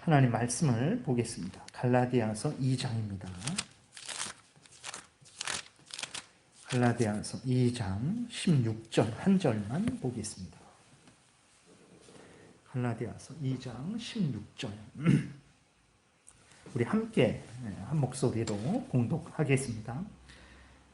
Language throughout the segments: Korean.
하나님 말씀을 보겠습니다. 갈라디아서 2장입니다. 갈라디아서 2장 16절 한 절만 보겠습니다. 갈라디아서 2장 16절 우리 함께 한 목소리로 봉독하겠습니다.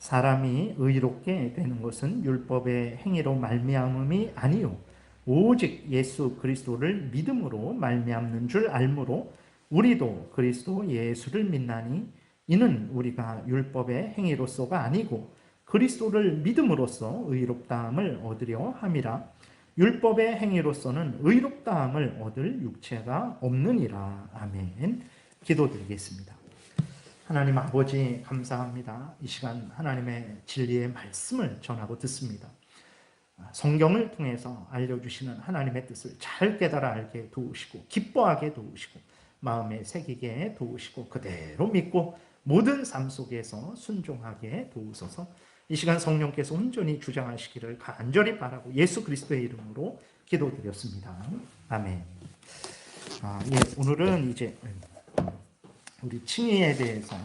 사람이 의롭게 되는 것은 율법의 행위로 말미암음이 아니요 오직 예수 그리스도를 믿음으로 말미암는 줄 알므로 우리도 그리스도 예수를 믿나니 이는 우리가 율법의 행위로서가 아니고 그리스도를 믿음으로써 의롭다함을 얻으려 함이라. 율법의 행위로서는 의롭다함을 얻을 육체가 없느니라. 아멘. 기도드리겠습니다. 하나님 아버지 감사합니다. 이 시간 하나님의 진리의 말씀을 전하고 듣습니다. 성경을 통해서 알려주시는 하나님의 뜻을 잘 깨달아 알게 도우시고 기뻐하게 도우시고 마음에 새기게 도우시고 그대로 믿고 모든 삶 속에서 순종하게 도우소서. 이 시간 성령께서 온전히 주장하시기를 간절히 바라고 예수 그리스도의 이름으로 기도드렸습니다. 아멘. 오늘은 이제 우리 칭의에 대해서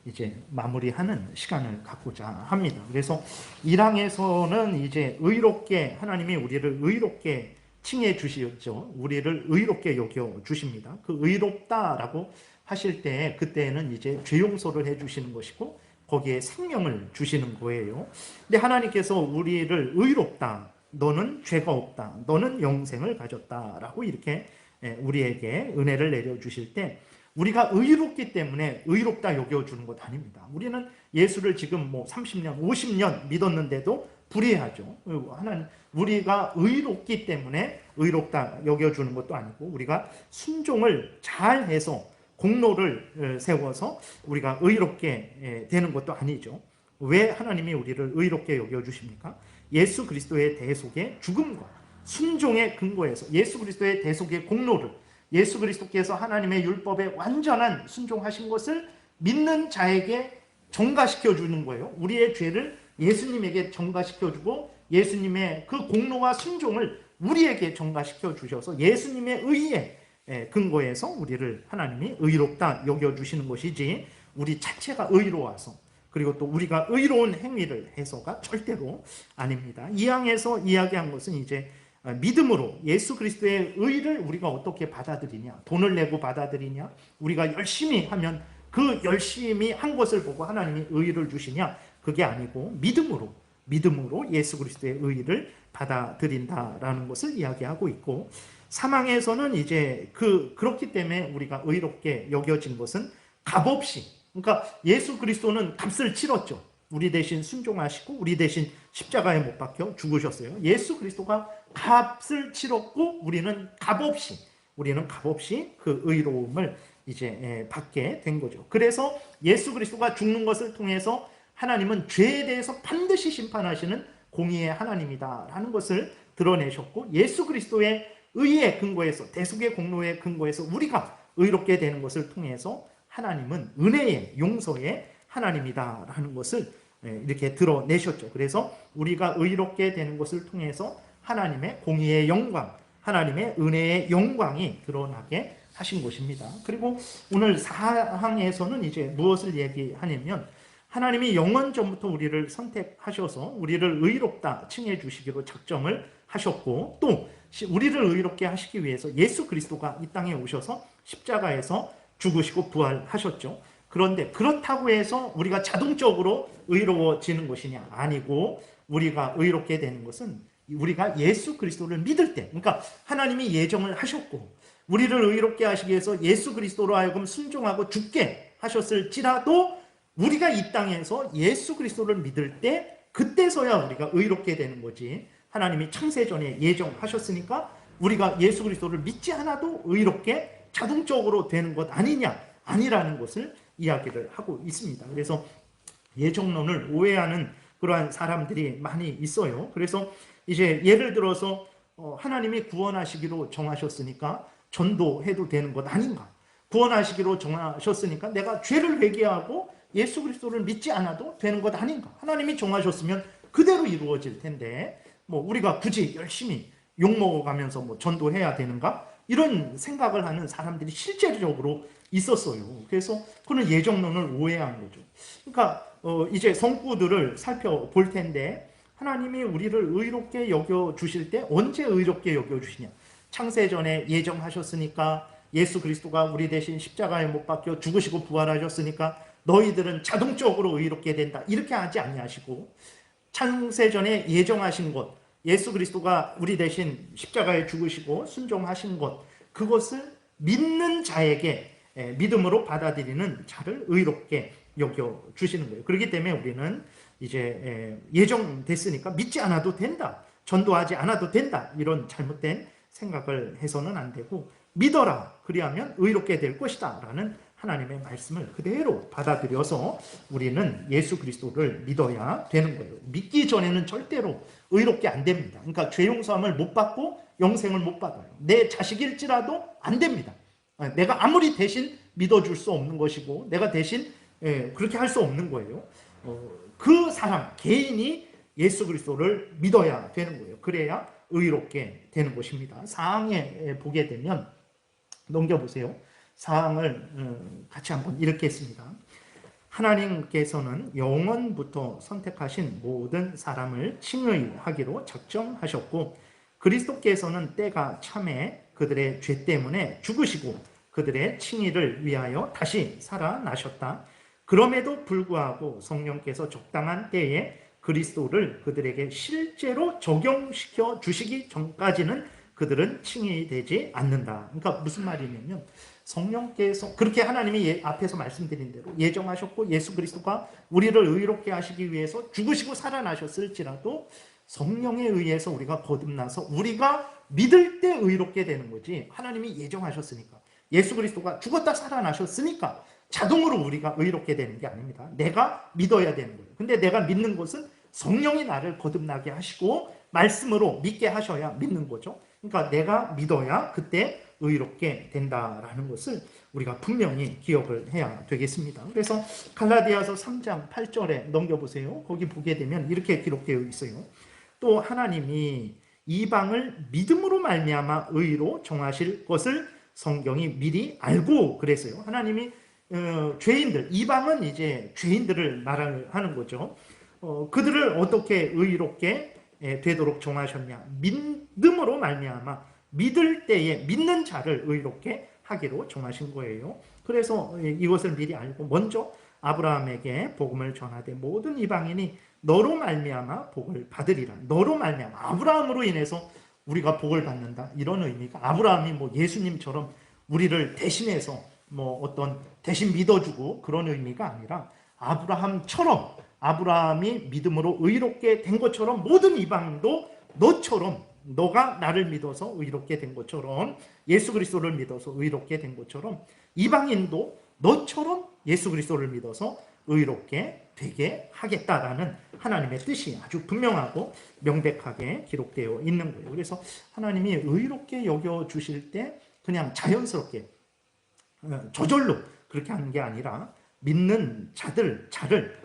이제 마무리하는 시간을 갖고자 합니다. 그래서 1항에서는 이제 의롭게 하나님이 우리를 의롭게 칭해 주시죠. 우리를 의롭게 여겨 주십니다. 그 의롭다라고 하실 때 그때는 이제 죄 용서를 해 주시는 것이고 거기에 생명을 주시는 거예요. 근데 하나님께서 우리를 의롭다, 너는 죄가 없다, 너는 영생을 가졌다라고 이렇게 우리에게 은혜를 내려 주실 때 우리가 의롭기 때문에 의롭다 여겨주는 것 아닙니다. 우리는 예수를 지금 30년, 50년 믿었는데도 불의하죠. 하나님, 우리가 의롭기 때문에 의롭다 여겨주는 것도 아니고 우리가 순종을 잘해서 공로를 세워서 우리가 의롭게 되는 것도 아니죠. 왜 하나님이 우리를 의롭게 여겨주십니까? 예수 그리스도의 대속의 죽음과 순종의 근거에서 예수 그리스도의 대속의 공로를 예수 그리스도께서 하나님의 율법에 완전한 순종하신 것을 믿는 자에게 전가시켜 주는 거예요. 우리의 죄를 예수님에게 전가시켜 주고 예수님의 그 공로와 순종을 우리에게 전가시켜 주셔서 예수님의 의의 근거에서 우리를 하나님이 의롭다 여겨주시는 것이지 우리 자체가 의로워서 그리고 또 우리가 의로운 행위를 해서가 절대로 아닙니다. 2항에서 이야기한 것은 이제 믿음으로 예수 그리스도의 의를 우리가 어떻게 받아들이냐, 돈을 내고 받아들이냐, 우리가 열심히 하면 그 열심히 한 것을 보고 하나님이 의를 주시냐, 그게 아니고 믿음으로 예수 그리스도의 의를 받아들인다라는 것을 이야기하고 있고 3항에서는 이제 그렇기 때문에 우리가 의롭게 여겨진 것은 값없이, 그러니까 예수 그리스도는 값을 치렀죠. 우리 대신 순종하시고 우리 대신 십자가에 못 박혀 죽으셨어요. 예수 그리스도가 값을 치렀고 우리는 값없이 그 의로움을 이제 받게 된 거죠. 그래서 예수 그리스도가 죽는 것을 통해서 하나님은 죄에 대해서 반드시 심판하시는 공의의 하나님이다라는 것을 드러내셨고 예수 그리스도의 의의 근거에서 대속의 공로의 근거에서 우리가 의롭게 되는 것을 통해서 하나님은 은혜의 용서의 하나님이다라는 것을 이렇게 드러내셨죠. 그래서 우리가 의롭게 되는 것을 통해서 하나님의 공의의 영광, 하나님의 은혜의 영광이 드러나게 하신 것입니다. 그리고 오늘 4항에서는 이제 무엇을 얘기하냐면 하나님이 영원 전부터 우리를 선택하셔서 우리를 의롭다 칭해 주시기로 작정을 하셨고 또 우리를 의롭게 하시기 위해서 예수 그리스도가 이 땅에 오셔서 십자가에서 죽으시고 부활하셨죠. 그런데 그렇다고 해서 우리가 자동적으로 의로워지는 것이냐? 아니고 우리가 의롭게 되는 것은 우리가 예수 그리스도를 믿을 때, 그러니까 하나님이 예정을 하셨고 우리를 의롭게 하시기 위해서 예수 그리스도로 하여금 순종하고 죽게 하셨을지라도 우리가 이 땅에서 예수 그리스도를 믿을 때 그때서야 우리가 의롭게 되는 거지. 하나님이 창세전에 예정하셨으니까 우리가 예수 그리스도를 믿지 않아도 의롭게 자동적으로 되는 것 아니냐? 아니라는 것을 이야기를 하고 있습니다. 그래서 예정론을 오해하는 그러한 사람들이 많이 있어요. 그래서 이제 예를 들어서 하나님이 구원하시기로 정하셨으니까 전도해도 되는 것 아닌가? 구원하시기로 정하셨으니까 내가 죄를 회개하고 예수 그리스도를 믿지 않아도 되는 것 아닌가? 하나님이 정하셨으면 그대로 이루어질 텐데 우리가 굳이 열심히 욕먹어가면서 뭐 전도해야 되는가? 이런 생각을 하는 사람들이 실제적으로 있었어요. 그래서 그는 예정론을 오해한 거죠. 그러니까 이제 성구들을 살펴볼 텐데 하나님이 우리를 의롭게 여겨주실 때 언제 의롭게 여겨주시냐? 창세전에 예정하셨으니까 예수 그리스도가 우리 대신 십자가에 못 박혀 죽으시고 부활하셨으니까 너희들은 자동적으로 의롭게 된다. 이렇게 하지 아니하시고 창세전에 예정하신 것, 예수 그리스도가 우리 대신 십자가에 죽으시고 순종하신 것, 그것을 믿는 자에게 믿음으로 받아들이는 자를 의롭게 여겨주시는 거예요. 그렇기 때문에 우리는 이제 예정됐으니까 믿지 않아도 된다, 전도하지 않아도 된다, 이런 잘못된 생각을 해서는 안 되고 믿어라, 그리하면 의롭게 될 것이다 라는 하나님의 말씀을 그대로 받아들여서 우리는 예수 그리스도를 믿어야 되는 거예요. 믿기 전에는 절대로 의롭게 안 됩니다. 그러니까 죄 용서함을 못 받고 영생을 못 받아요. 내 자식일지라도 안 됩니다. 내가 아무리 대신 믿어줄 수 없는 것이고 내가 대신 그렇게 할 수 없는 거예요. 그 사람 개인이 예수 그리스도를 믿어야 되는 거예요. 그래야 의롭게 되는 것입니다. 사항에 보게 되면 넘겨보세요. 사항을 같이 한번 읽겠습니다. 하나님께서는 영원부터 선택하신 모든 사람을 칭의하기로 작정하셨고 그리스도께서는 때가 참에 그들의 죄 때문에 죽으시고 그들의 칭의를 위하여 다시 살아나셨다. 그럼에도 불구하고 성령께서 적당한 때에 그리스도를 그들에게 실제로 적용시켜 주시기 전까지는 그들은 칭의되지 않는다. 그러니까 무슨 말이냐면 성령께서 그렇게 하나님이 앞에서 말씀드린 대로 예정하셨고 예수 그리스도가 우리를 의롭게 하시기 위해서 죽으시고 살아나셨을지라도 성령에 의해서 우리가 거듭나서 우리가 믿을 때 의롭게 되는 거지, 하나님이 예정하셨으니까 예수 그리스도가 죽었다 살아나셨으니까 자동으로 우리가 의롭게 되는 게 아닙니다. 내가 믿어야 되는 거예요. 근데 내가 믿는 것은 성령이 나를 거듭나게 하시고 말씀으로 믿게 하셔야 믿는 거죠. 그러니까 내가 믿어야 그때 의롭게 된다라는 것을 우리가 분명히 기억을 해야 되겠습니다. 그래서 갈라디아서 3장 8절에 넘겨보세요. 거기 보게 되면 이렇게 기록되어 있어요. 또 하나님이 이방을 믿음으로 말미암아 의로 정하실 것을 성경이 미리 알고 그랬어요. 하나님이 죄인들, 이방은 이제 죄인들을 말하는 거죠. 그들을 어떻게 의롭게 되도록 정하셨냐? 믿음으로 말미암아 믿을 때에 믿는 자를 의롭게 하기로 정하신 거예요. 그래서 이것을 미리 알고 먼저 아브라함에게 복음을 전하되 모든 이방인이 너로 말미암아 복을 받으리라. 너로 말미암아, 아브라함으로 인해서 우리가 복을 받는다, 이런 의미가, 아브라함이 뭐 예수님처럼 우리를 대신해서 뭐 어떤 대신 믿어주고 그런 의미가 아니라 아브라함처럼, 아브라함이 믿음으로 의롭게 된 것처럼 모든 이방인도 너처럼, 너가 나를 믿어서 의롭게 된 것처럼, 예수 그리스도를 믿어서 의롭게 된 것처럼 이방인도 너처럼 예수 그리스도를 믿어서 의롭게 되게 하겠다라는 하나님의 뜻이 아주 분명하고 명백하게 기록되어 있는 거예요. 그래서 하나님이 의롭게 여겨주실 때 그냥 자연스럽게 저절로 그렇게 하는 게 아니라 믿는 자를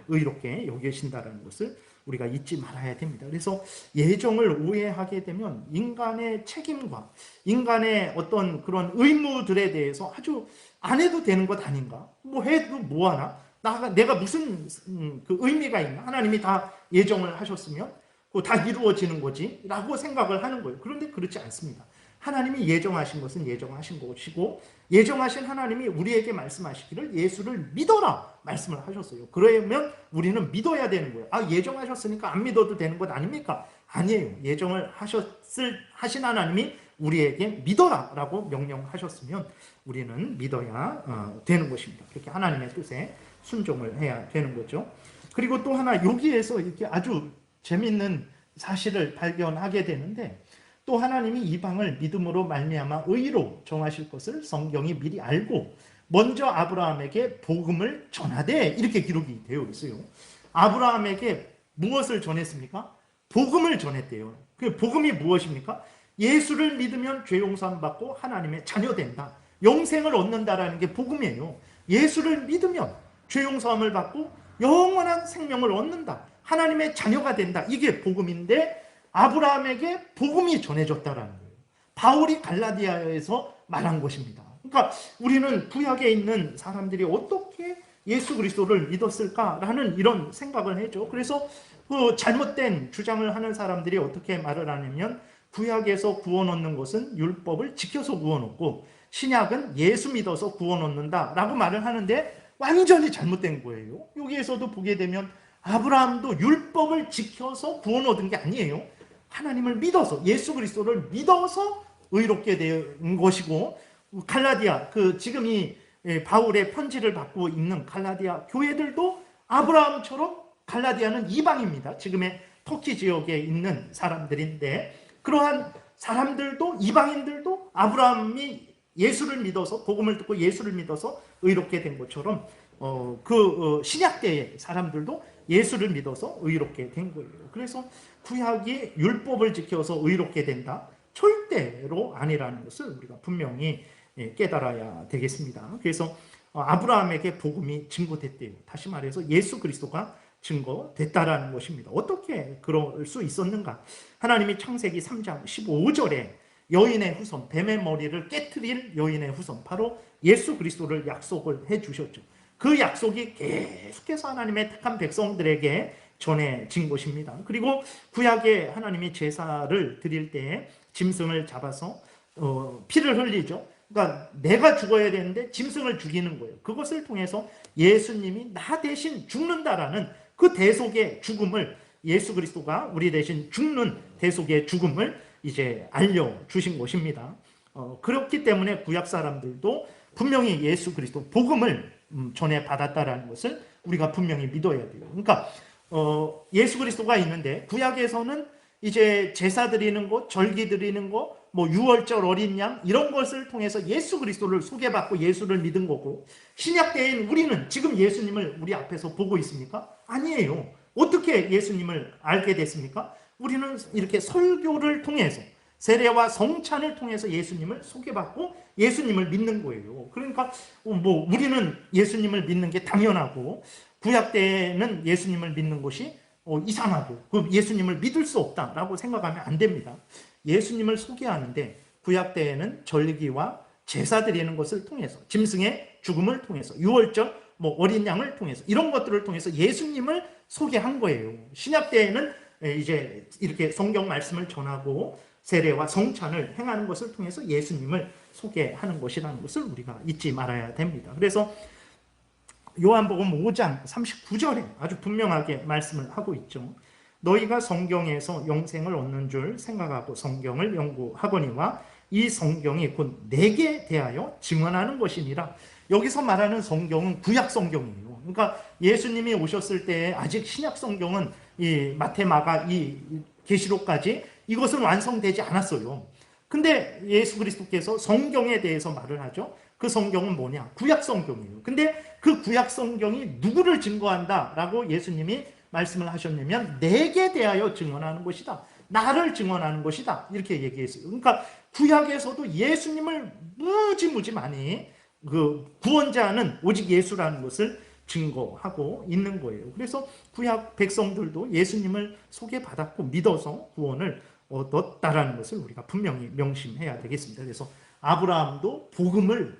의롭게 여기신다는 것을 우리가 잊지 말아야 됩니다. 그래서 예정을 오해하게 되면 인간의 책임과 인간의 어떤 그런 의무들에 대해서 아주 안 해도 되는 것 아닌가? 뭐 해도 뭐하나? 내가 무슨 그 의미가 있나? 하나님이 다 예정을 하셨으면 그거 다 이루어지는 거지 라고 생각을 하는 거예요. 그런데 그렇지 않습니다. 하나님이 예정하신 것은 예정하신 것이고 예정하신 하나님이 우리에게 말씀하시기를 예수를 믿어라 말씀을 하셨어요. 그러면 우리는 믿어야 되는 거예요. 아, 예정하셨으니까 안 믿어도 되는 것 아닙니까? 아니에요. 예정을 하신 하나님이 우리에게 믿어라 라고 명령하셨으면 우리는 믿어야 되는 것입니다. 그렇게 하나님의 뜻에 순종을 해야 되는 거죠. 그리고 또 하나, 여기에서 이렇게 아주 재밌는 사실을 발견하게 되는데, 또 하나님이 이방을 믿음으로 말미암아 의로 정하실 것을 성경이 미리 알고 먼저 아브라함에게 복음을 전하되, 이렇게 기록이 되어 있어요. 아브라함에게 무엇을 전했습니까? 복음을 전했대요. 그 복음이 무엇입니까? 예수를 믿으면 죄 용서함 받고 하나님의 자녀 된다, 영생을 얻는다라는 게 복음이에요. 예수를 믿으면 죄 용서함을 받고 영원한 생명을 얻는다, 하나님의 자녀가 된다, 이게 복음인데 아브라함에게 복음이 전해졌다라는 거예요. 바울이 갈라디아에서 말한 것입니다. 그러니까 우리는 구약에 있는 사람들이 어떻게 예수 그리스도를 믿었을까라는 이런 생각을 해죠. 그래서 그 잘못된 주장을 하는 사람들이 어떻게 말을 하냐면 구약에서 구원 얻는 것은 율법을 지켜서 구원 얻고 신약은 예수 믿어서 구원 얻는다라고 말을 하는데 완전히 잘못된 거예요. 여기에서도 보게 되면 아브라함도 율법을 지켜서 구원 얻은 게 아니에요. 하나님을 믿어서, 예수 그리스도를 믿어서 의롭게 된 것이고, 갈라디아, 지금 이 바울의 편지를 받고 있는 갈라디아 교회들도 아브라함처럼, 갈라디아는 이방입니다. 지금의 터키 지역에 있는 사람들인데, 그러한 사람들도, 이방인들도 아브라함이 예수를 믿어서, 복음을 듣고 예수를 믿어서 의롭게 된 것처럼 신약 때의 사람들도 예수를 믿어서 의롭게 된 거예요. 그래서 구약이 율법을 지켜서 의롭게 된다? 절대로 아니라는 것을 우리가 분명히 깨달아야 되겠습니다. 그래서 아브라함에게 복음이 증거됐대요. 다시 말해서 예수 그리스도가 증거됐다라는 것입니다. 어떻게 그럴 수 있었는가? 하나님이 창세기 3장 15절에 여인의 후손, 뱀의 머리를 깨트릴 여인의 후손, 바로 예수 그리스도를 약속을 해주셨죠. 그 약속이 계속해서 하나님의 택한 백성들에게 전해진 것입니다. 그리고 구약에 하나님이 제사를 드릴 때 짐승을 잡아서 피를 흘리죠. 그러니까 내가 죽어야 되는데 짐승을 죽이는 거예요. 그것을 통해서 예수님이 나 대신 죽는다라는 그 대속의 죽음을, 예수 그리스도가 우리 대신 죽는 대속의 죽음을 이제 알려주신 것입니다. 그렇기 때문에 구약 사람들도 분명히 예수 그리스도 복음을 전해 받았다라는 것을 우리가 분명히 믿어야 돼요. 그러니까 예수 그리스도가 있는데 구약에서는 이제 제사 드리는 것, 절기 드리는 것, 뭐 유월절 어린 양 이런 것을 통해서 예수 그리스도를 소개받고 예수를 믿은 거고, 신약 때인 우리는 지금 예수님을 우리 앞에서 보고 있습니까? 아니에요. 어떻게 예수님을 알게 됐습니까? 우리는 이렇게 설교를 통해서, 세례와 성찬을 통해서 예수님을 소개받고 예수님을 믿는 거예요. 그러니까 뭐 우리는 예수님을 믿는 게 당연하고, 구약 때는 예수님을 믿는 것이 이상하고 그 예수님을 믿을 수 없다라고 생각하면 안 됩니다. 예수님을 소개하는데 구약 때에는 절기와 제사 드리는 것을 통해서, 짐승의 죽음을 통해서, 유월절 뭐 어린 양을 통해서, 이런 것들을 통해서 예수님을 소개한 거예요. 신약 때에는 이제 이렇게 성경 말씀을 전하고 세례와 성찬을 행하는 것을 통해서 예수님을 소개하는 것이라는 것을 우리가 잊지 말아야 됩니다. 그래서 요한복음 5장 39절에 아주 분명하게 말씀을 하고 있죠. 너희가 성경에서 영생을 얻는 줄 생각하고 성경을 연구하거니와 이 성경이 곧 내게 대하여 증언하는 것이니라. 여기서 말하는 성경은 구약 성경이에요. 그러니까 예수님이 오셨을 때 아직 신약 성경은 이 마태, 마가, 이 계시록까지 이것은 완성되지 않았어요. 근데 예수 그리스도께서 성경에 대해서 말을 하죠. 그 성경은 뭐냐? 구약 성경이에요. 근데 그 구약 성경이 누구를 증거한다라고 예수님이 말씀을 하셨냐면 내게 대하여 증언하는 것이다. 나를 증언하는 것이다. 이렇게 얘기했어요. 그러니까 구약에서도 예수님을 무지 많이 그 구원자는 오직 예수라는 것을 증거하고 있는 거예요. 그래서 구약 백성들도 예수님을 소개받았고 믿어서 구원을 얻었다라는 것을 우리가 분명히 명심해야 되겠습니다. 그래서 아브라함도 복음을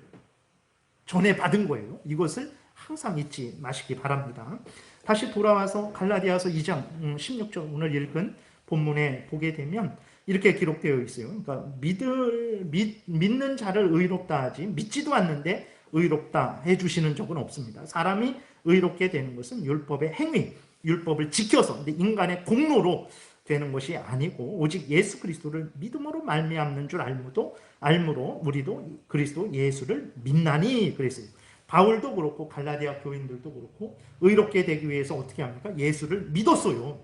전해받은 거예요. 이것을 항상 잊지 마시기 바랍니다. 다시 돌아와서 갈라디아서 2장 16절 오늘 읽은 본문에 보게 되면 이렇게 기록되어 있어요. 그러니까 믿는 자를 의롭다 하지 믿지도 않는데 의롭다 해주시는 적은 없습니다. 사람이 의롭게 되는 것은 율법의 행위, 율법을 지켜서, 근데 인간의 공로로 되는 것이 아니고 오직 예수 그리스도를 믿음으로 말미암는 줄 알므로 우리도 그리스도 예수를 믿나니 그랬어요. 바울도 그렇고 갈라디아 교인들도 그렇고 의롭게 되기 위해서 어떻게 합니까? 예수를 믿었어요.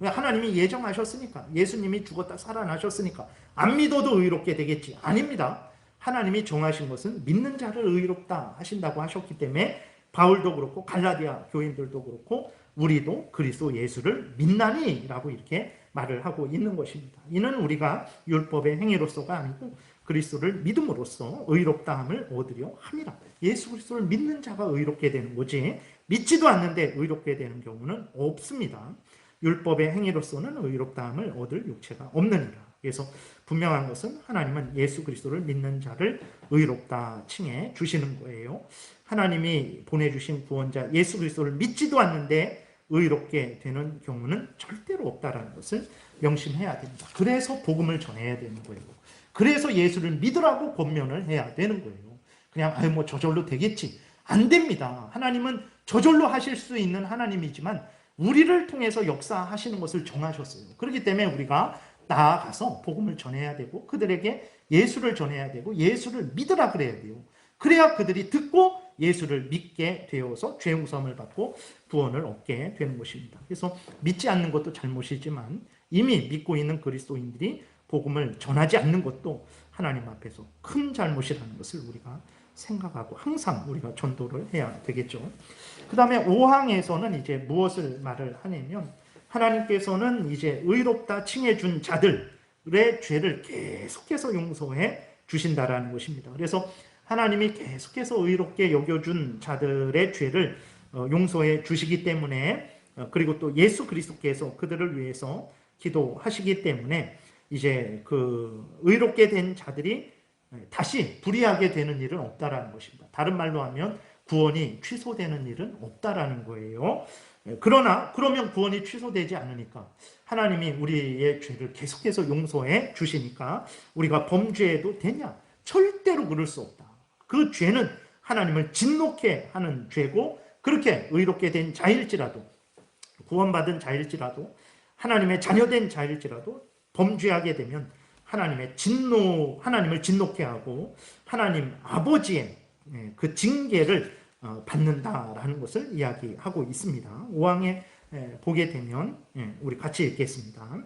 하나님이 예정하셨으니까, 예수님이 죽었다 살아나셨으니까 안 믿어도 의롭게 되겠지. 아닙니다. 하나님이 정하신 것은 믿는 자를 의롭다 하신다고 하셨기 때문에 바울도 그렇고 갈라디아 교인들도 그렇고 우리도 그리스도 예수를 믿나니 라고 이렇게 말을 하고 있는 것입니다. 이는 우리가 율법의 행위로서가 아니고 그리스도를 믿음으로써 의롭다함을 얻으려 함이라. 예수 그리스도를 믿는 자가 의롭게 되는 거지 믿지도 않는데 의롭게 되는 경우는 없습니다. 율법의 행위로서는 의롭다함을 얻을 육체가 없느니라. 그래서 분명한 것은 하나님은 예수 그리스도를 믿는 자를 의롭다 칭해 주시는 거예요. 하나님이 보내주신 구원자 예수 그리스도를 믿지도 않는데 의롭게 되는 경우는 절대로 없다라는 것을 명심해야 됩니다. 그래서 복음을 전해야 되는 거예요. 그래서 예수를 믿으라고 권면을 해야 되는 거예요. 그냥 뭐 저절로 되겠지. 안 됩니다. 하나님은 저절로 하실 수 있는 하나님이지만 우리를 통해서 역사하시는 것을 정하셨어요. 그렇기 때문에 우리가 나아가서 복음을 전해야 되고 그들에게 예수를 전해야 되고 예수를 믿으라 그래야 돼요. 그래야 그들이 듣고 예수를 믿게 되어서 죄 용서함을 받고 구원을 얻게 되는 것입니다. 그래서 믿지 않는 것도 잘못이지만 이미 믿고 있는 그리스도인들이 복음을 전하지 않는 것도 하나님 앞에서 큰 잘못이라는 것을 우리가 생각하고 항상 우리가 전도를 해야 되겠죠. 그 다음에 5항에서는 이제 무엇을 말을 하냐면 하나님께서는 이제 의롭다 칭해준 자들의 죄를 계속해서 용서해 주신다라는 것입니다. 그래서 하나님이 계속해서 의롭게 여겨준 자들의 죄를 용서해 주시기 때문에 그리고 또 예수 그리스도께서 그들을 위해서 기도하시기 때문에 이제 그 의롭게 된 자들이 다시 불의하게 되는 일은 없다라는 것입니다. 다른 말로 하면 구원이 취소되는 일은 없다라는 거예요. 그러면 구원이 취소되지 않으니까 하나님이 우리의 죄를 계속해서 용서해 주시니까 우리가 범죄해도 되냐? 절대로 그럴 수 없다. 그 죄는 하나님을 진노케 하는 죄고 그렇게 의롭게 된 자일지라도 구원받은 자일지라도 하나님의 자녀된 자일지라도 범죄하게 되면 하나님을 진노케 하고 하나님 아버지의 그 징계를 받는다라는 것을 이야기하고 있습니다. 5항에 보게 되면 우리 같이 읽겠습니다.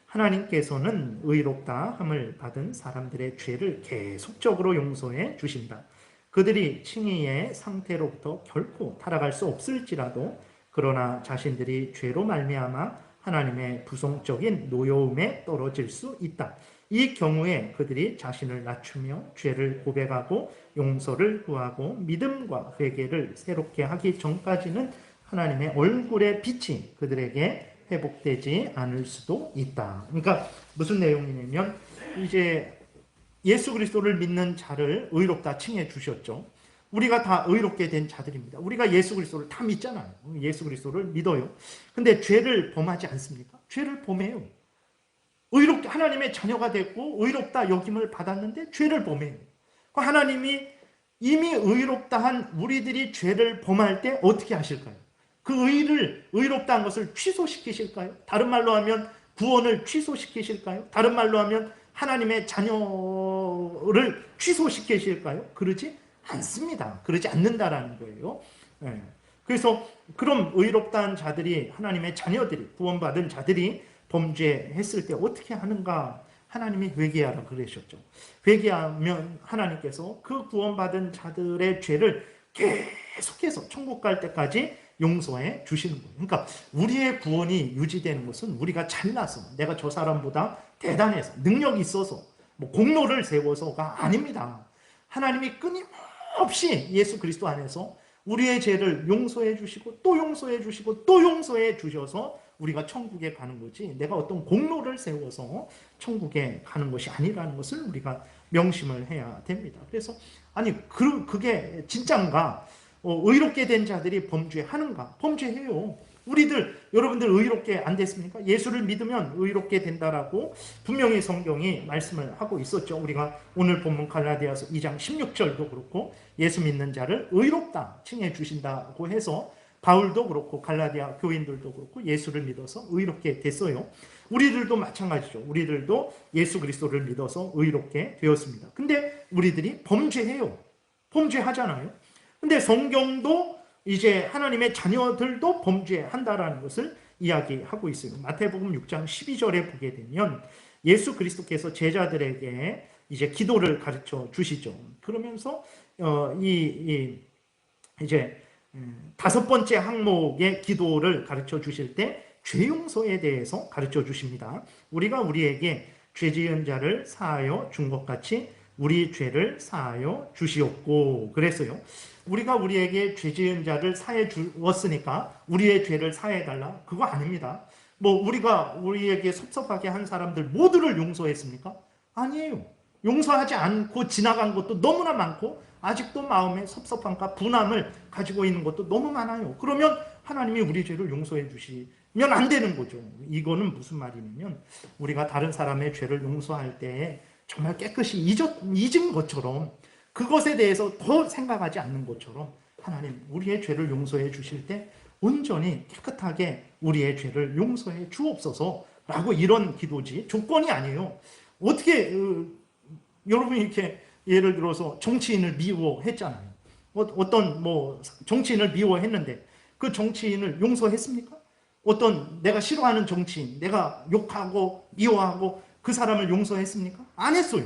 하나님께서는 의롭다 함을 받은 사람들의 죄를 계속적으로 용서해 주신다. 그들이 칭의의 상태로부터 결코 타락할 수 없을지라도 그러나 자신들이 죄로 말미암아 하나님의 부성적인 노여움에 떨어질 수 있다. 이 경우에 그들이 자신을 낮추며 죄를 고백하고 용서를 구하고 믿음과 회개를 새롭게 하기 전까지는 하나님의 얼굴의 빛이 그들에게 회복되지 않을 수도 있다. 그러니까 무슨 내용이냐면 이제 예수 그리스도를 믿는 자를 의롭다 칭해 주셨죠. 우리가 다 의롭게 된 자들입니다. 우리가 예수 그리스도를 다 믿잖아요. 예수 그리스도를 믿어요. 근데 죄를 범하지 않습니까? 죄를 범해요. 의롭게 하나님의 자녀가 됐고 의롭다 여김을 받았는데 죄를 범해요. 하나님이 이미 의롭다 한 우리들이 죄를 범할 때 어떻게 하실까요? 그 의롭다한 것을 취소시키실까요? 다른 말로 하면 구원을 취소시키실까요? 다른 말로 하면 하나님의 자녀를 취소시키실까요? 그러지 않습니다. 그러지 않는다라는 거예요. 그래서 그럼 의롭다한 자들이 하나님의 자녀들이 구원받은 자들이 범죄했을 때 어떻게 하는가? 하나님이 회개하라 그러셨죠. 회개하면 하나님께서 그 구원받은 자들의 죄를 계속해서 천국 갈 때까지 용서해 주시는 거예요. 그러니까 우리의 구원이 유지되는 것은 우리가 잘나서 내가 저 사람보다 대단해서 능력이 있어서 뭐 공로를 세워서가 아닙니다. 하나님이 끊임없이 예수 그리스도 안에서 우리의 죄를 용서해 주시고 또 용서해 주시고 또 용서해 주셔서 우리가 천국에 가는 거지 내가 어떤 공로를 세워서 천국에 가는 것이 아니라는 것을 우리가 명심을 해야 됩니다. 그래서 아니 그게 진짠가? 의롭게 된 자들이 범죄하는가? 범죄해요. 여러분들 의롭게 안 됐습니까? 예수를 믿으면 의롭게 된다라고 분명히 성경이 말씀을 하고 있었죠. 우리가 오늘 본문 갈라디아서 2장 16절도 그렇고 예수 믿는 자를 의롭다 칭해 주신다고 해서 바울도 그렇고 갈라디아 교인들도 그렇고 예수를 믿어서 의롭게 됐어요. 우리들도 마찬가지죠. 우리들도 예수 그리스도를 믿어서 의롭게 되었습니다. 근데 우리들이 범죄해요. 범죄하잖아요. 근데 성경도 이제 하나님의 자녀들도 범죄한다라는 것을 이야기하고 있어요. 마태복음 6장 12절에 보게 되면 예수 그리스도께서 제자들에게 이제 기도를 가르쳐 주시죠. 그러면서 이제 다섯 번째 항목의 기도를 가르쳐 주실 때 죄 용서에 대해서 가르쳐 주십니다. 우리가 우리에게 죄 지은 자를 사하여 준 것 같이 우리 죄를 사하여 주시옵고 그랬어요. 우리가 우리에게 죄 지은 자를 사해 주었으니까 우리의 죄를 사해 달라 그거 아닙니다. 뭐 우리가 우리에게 섭섭하게 한 사람들 모두를 용서했습니까? 아니에요. 용서하지 않고 지나간 것도 너무나 많고 아직도 마음에 섭섭함과 분함을 가지고 있는 것도 너무 많아요. 그러면 하나님이 우리 죄를 용서해 주시면 안 되는 거죠. 이거는 무슨 말이냐면 우리가 다른 사람의 죄를 용서할 때 정말 깨끗이 잊은 것처럼, 그것에 대해서 더 생각하지 않는 것처럼 하나님 우리의 죄를 용서해 주실 때 온전히 깨끗하게 우리의 죄를 용서해 주옵소서라고, 이런 기도지 조건이 아니에요. 어떻게 여러분이 이렇게 예를 들어서 정치인을 미워했잖아요. 어떤 뭐 정치인을 미워했는데 그 정치인을 용서했습니까? 어떤 내가 싫어하는 정치인, 내가 욕하고 미워하고 그 사람을 용서했습니까? 안 했어요.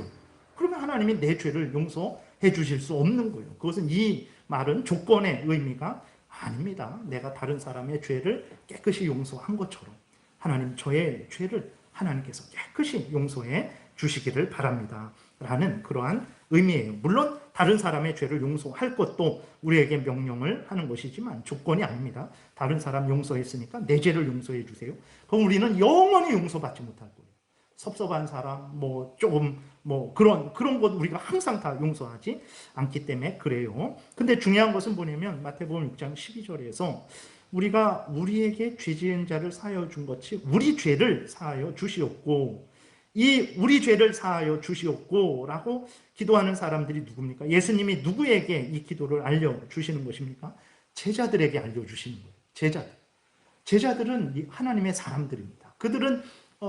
그러면 하나님이 내 죄를 용서해 주실 수 없는 거예요. 그것은, 이 말은 조건의 의미가 아닙니다. 내가 다른 사람의 죄를 깨끗이 용서한 것처럼 하나님 저의 죄를 하나님께서 깨끗이 용서해 주시기를 바랍니다 라는 그러한 의미예요. 물론 다른 사람의 죄를 용서할 것도 우리에게 명령을 하는 것이지만 조건이 아닙니다. 다른 사람 용서했으니까 내 죄를 용서해 주세요. 그럼 우리는 영원히 용서받지 못할 거예요. 섭섭한 사람, 뭐 조금 뭐 그런 것 우리가 항상 다 용서하지 않기 때문에 그래요. 근데 중요한 것은 뭐냐면 마태복음 6장 12절에서 우리가 우리에게 죄 지은 자를 사하여 준 것이 우리 죄를 사하여 주시옵고, 이 우리 죄를 사하여 주시옵고라고 기도하는 사람들이 누굽니까? 예수님이 누구에게 이 기도를 알려주시는 것입니까? 제자들에게 알려주시는 거예요. 제자들은 하나님의 사람들입니다. 그들은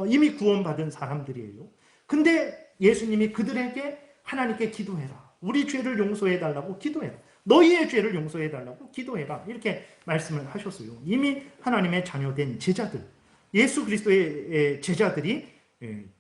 이미 구원받은 사람들이에요. 근데 예수님이 그들에게 하나님께 기도해라, 우리 죄를 용서해달라고 기도해라, 너희의 죄를 용서해달라고 기도해라, 이렇게 말씀을 하셨어요. 이미 하나님의 자녀된 제자들, 예수 그리스도의 제자들이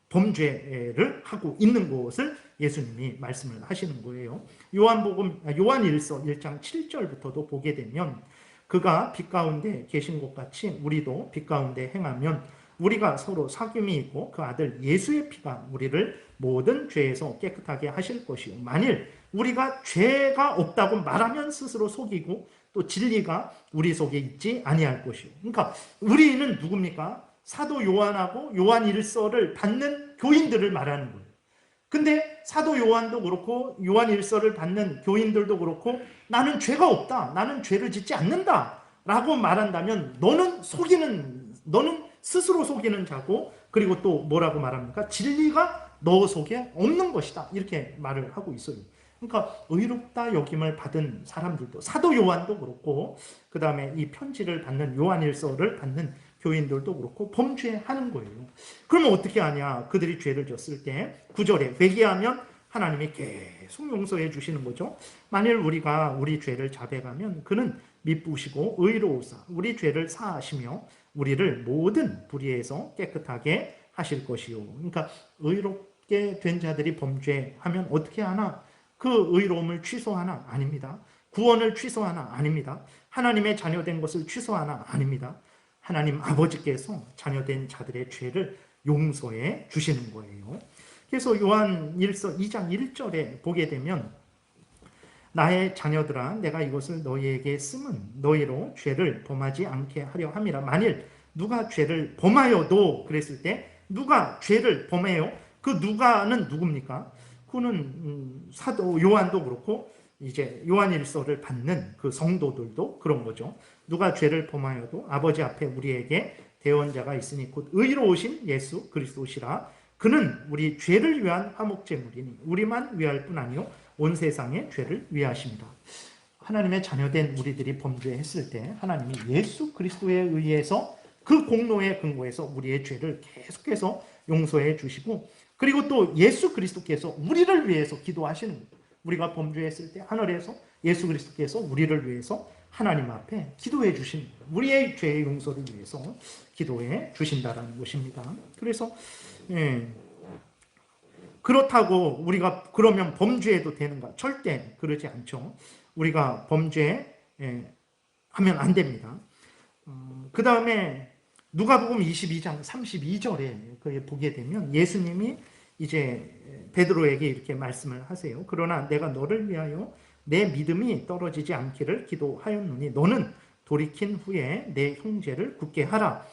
범죄를 하고 있는 것을 예수님이 말씀을 하시는 거예요. 요한일서 1장 7절부터도 보게 되면 그가 빛 가운데 계신 것 같이 우리도 빛 가운데 행하면 우리가 서로 사귐이 있고 그 아들 예수의 피가 우리를 모든 죄에서 깨끗하게 하실 것이요, 만일 우리가 죄가 없다고 말하면 스스로 속이고 또 진리가 우리 속에 있지 아니할 것이요. 그러니까 우리는 누굽니까? 사도 요한하고 요한일서를 받는 교인들을 말하는 거예요. 근데 사도 요한도 그렇고 요한일서를 받는 교인들도 그렇고 나는 죄가 없다, 나는 죄를 짓지 않는다 라고 말한다면 너는 스스로 속이는 자고, 그리고 또 뭐라고 말합니까? 진리가 너 속에 없는 것이다, 이렇게 말을 하고 있어요. 그러니까 의롭다 여김을 받은 사람들도, 사도 요한도 그렇고 그 다음에 이 편지를 받는 요한일서를 받는 교인들도 그렇고 범죄하는 거예요. 그러면 어떻게 하냐? 그들이 죄를 졌을 때 9절에 회개하면 하나님이 계속 용서해 주시는 거죠. 만일 우리가 우리 죄를 자백하면 그는 미쁘시고 의로우사 우리 죄를 사하시며 우리를 모든 불의에서 깨끗하게 하실 것이요. 그러니까 의롭게 된 자들이 범죄하면 어떻게 하나? 그 의로움을 취소하나? 아닙니다. 구원을 취소하나? 아닙니다. 하나님의 자녀된 것을 취소하나? 아닙니다. 하나님 아버지께서 자녀된 자들의 죄를 용서해 주시는 거예요. 그래서 요한일서 2장 1절에 보게 되면 나의 자녀들아 내가 이것을 너희에게 쓰면 너희로 죄를 범하지 않게 하려 함이라. 만일 누가 죄를 범하여도, 그랬을 때 누가 죄를 범해요? 그 누가는 누굽니까? 그는 사도 요한도 그렇고 이제 요한일서를 받는 그 성도들도 그런 거죠. 누가 죄를 범하여도 아버지 앞에 우리에게 대언자가 있으니 곧 의로우신 예수 그리스도시라. 그는 우리 죄를 위한 화목제물이니 우리만 위할 뿐 아니요 온 세상의 죄를 위하십니다. 하나님의 자녀된 우리들이 범죄했을 때 하나님이 예수 그리스도에 의해서 그 공로에 근거해서 우리의 죄를 계속해서 용서해 주시고, 그리고 또 예수 그리스도께서 우리를 위해서 기도하시는 거예요. 우리가 범죄했을 때 하늘에서 예수 그리스도께서 우리를 위해서 하나님 앞에 기도해 주시는 거예요. 우리의 죄의 용서를 위해서 기도해 주신다는 것입니다. 그래서 그렇다고 우리가 그러면 범죄해도 되는가? 절대 그러지 않죠. 우리가 범죄하면 안 됩니다. 그 다음에 누가복음 22장 32절에 보게 되면 예수님이 이제 베드로에게 이렇게 말씀을 하세요. 그러나 내가 너를 위하여 내 믿음이 떨어지지 않기를 기도하였노니 너는 돌이킨 후에 내 형제를 굳게 하라.